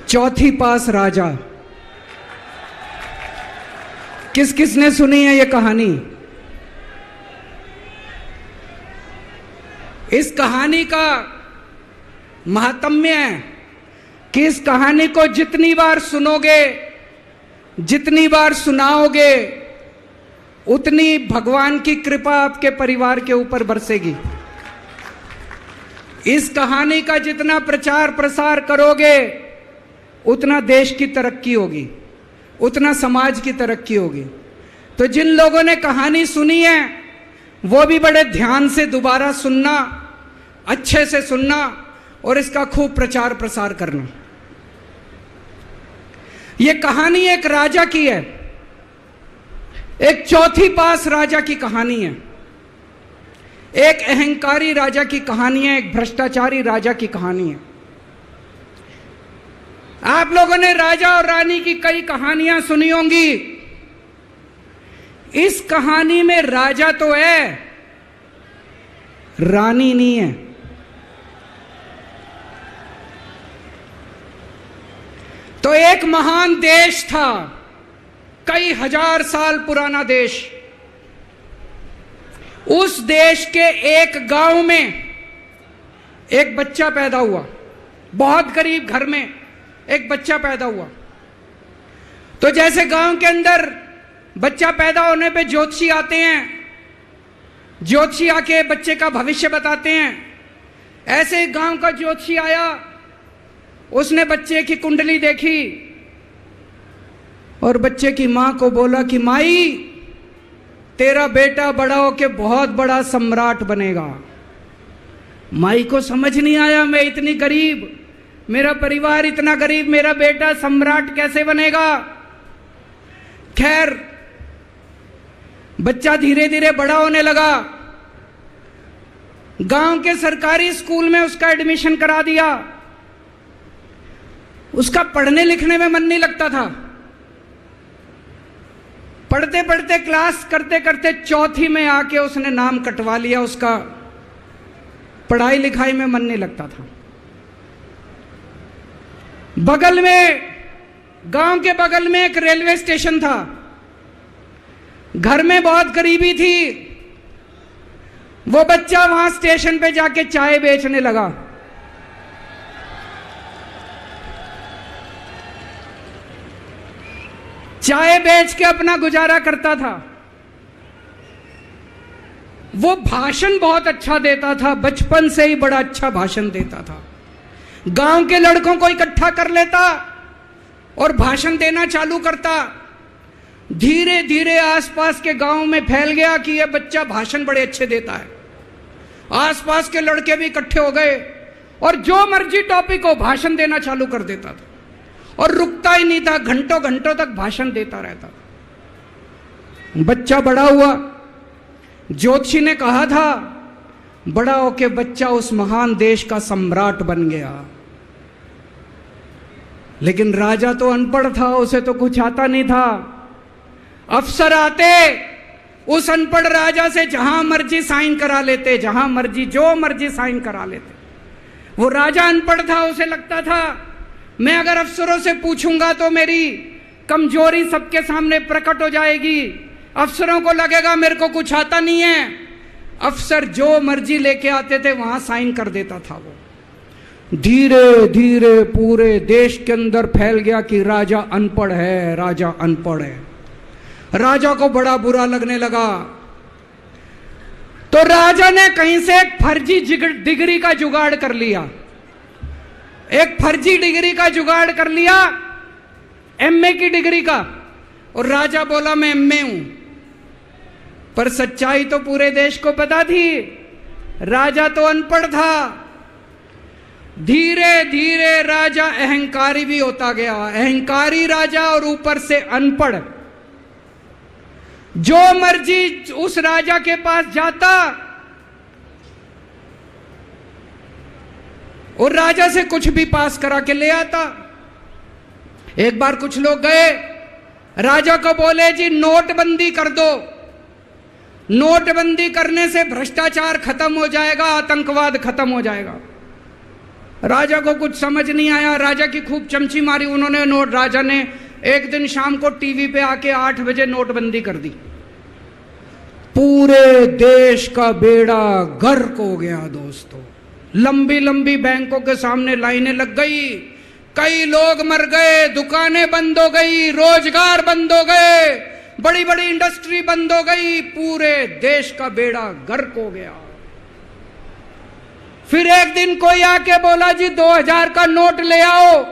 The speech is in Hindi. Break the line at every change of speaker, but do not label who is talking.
चौथी पास राजा। किस किसने सुनी है ये कहानी? इस कहानी का महात्म्य है कि इस कहानी को जितनी बार सुनोगे, जितनी बार सुनाओगे, उतनी भगवान की कृपा आपके परिवार के ऊपर बरसेगी। इस कहानी का जितना प्रचार प्रसार करोगे, उतना देश की तरक्की होगी, उतना समाज की तरक्की होगी। तो जिन लोगों ने कहानी सुनी है वो भी बड़े ध्यान से दोबारा सुनना, अच्छे से सुनना और इसका खूब प्रचार प्रसार करना। ये कहानी एक राजा की है, एक चौथी पास राजा की कहानी है, एक अहंकारी राजा की कहानी है, एक भ्रष्टाचारी राजा की कहानी है। आप लोगों ने राजा और रानी की कई कहानियां सुनी होंगी। इस कहानी में राजा तो है, रानी नहीं है। तो एक महान देश था, कई हजार साल पुराना देश। उस देश के एक गांव में एक बच्चा पैदा हुआ, बहुत गरीब घर में एक बच्चा पैदा हुआ। तो जैसे गांव के अंदर बच्चा पैदा होने पे ज्योतिषी आते हैं, ज्योतिषी आके बच्चे का भविष्य बताते हैं, ऐसे गांव का ज्योतिषी आया। उसने बच्चे की कुंडली देखी और बच्चे की मां को बोला कि माई, तेरा बेटा बड़ा होके बहुत बड़ा सम्राट बनेगा। माई को समझ नहीं आया, मैं इतनी गरीब, मेरा परिवार इतना गरीब, मेरा बेटा सम्राट कैसे बनेगा। खैर, बच्चा धीरे धीरे बड़ा होने लगा। गांव के सरकारी स्कूल में उसका एडमिशन करा दिया। उसका पढ़ने लिखने में मन नहीं लगता था। पढ़ते पढ़ते, क्लास करते करते चौथी में आके उसने नाम कटवा लिया। उसका पढ़ाई लिखाई में मन नहीं लगता था। बगल में, गांव के बगल में एक रेलवे स्टेशन था। घर में बहुत गरीबी थी। वो बच्चा वहां स्टेशन पे जाके चाय बेचने लगा। चाय बेच के अपना गुजारा करता था। वो भाषण बहुत अच्छा देता था, बचपन से ही बड़ा अच्छा भाषण देता था। गांव के लड़कों को इकट्ठा कर लेता और भाषण देना चालू करता। धीरे धीरे आसपास के गांव में फैल गया कि यह बच्चा भाषण बड़े अच्छे देता है। आसपास के लड़के भी इकट्ठे हो गए और जो मर्जी टॉपिक हो भाषण देना चालू कर देता था और रुकता ही नहीं था, घंटों घंटों तक भाषण देता रहता था। बच्चा बड़ा हुआ। ज्योतिषी ने कहा था बड़ा होके बच्चा उस महान देश का सम्राट बन गया। लेकिन राजा तो अनपढ़ था, उसे तो कुछ आता नहीं था। अफसर आते, उस अनपढ़ राजा से जहां मर्जी साइन करा लेते, जहां मर्जी जो मर्जी साइन करा लेते। वो राजा अनपढ़ था, उसे लगता था मैं अगर अफसरों से पूछूंगा तो मेरी कमजोरी सबके सामने प्रकट हो जाएगी। अफसरों को लगेगा मेरे को कुछ आता नहीं है। अफसर जो मर्जी लेके आते थे वहां साइन कर देता था। वो धीरे धीरे पूरे देश के अंदर फैल गया कि राजा अनपढ़ है, राजा अनपढ़ है। राजा को बड़ा बुरा लगने लगा। तो राजा ने कहीं से एक फर्जी डिग्री का जुगाड़ कर लिया। एक फर्जी डिग्री का जुगाड़ कर लिया, एमए की डिग्री का। और राजा बोला मैं एमए हूं। पर सच्चाई तो पूरे देश को पता थी, राजा तो अनपढ़ था। धीरे धीरे राजा अहंकारी भी होता गया। अहंकारी राजा और ऊपर से अनपढ़। जो मर्जी उस राजा के पास जाता और राजा से कुछ भी पास करा के ले आता। एक बार कुछ लोग गए, राजा को बोले जी नोटबंदी कर दो, नोटबंदी करने से भ्रष्टाचार खत्म हो जाएगा, आतंकवाद खत्म हो जाएगा। राजा को कुछ समझ नहीं आया, राजा की खूब चमची मारी उन्होंने। राजा ने एक दिन शाम को टीवी पे आके 8 बजे नोटबंदी कर दी। पूरे देश का बेड़ा गर्क हो गया दोस्तों। लंबी लंबी बैंकों के सामने लाइनें लग गई, कई लोग मर गए, दुकानें बंद हो गई, रोजगार बंद हो गए, बड़ी बड़ी इंडस्ट्री बंद हो गई, पूरे देश का बेड़ा गर्क हो गया। फिर एक दिन कोई आके बोला जी 2000 का नोट ले आओ।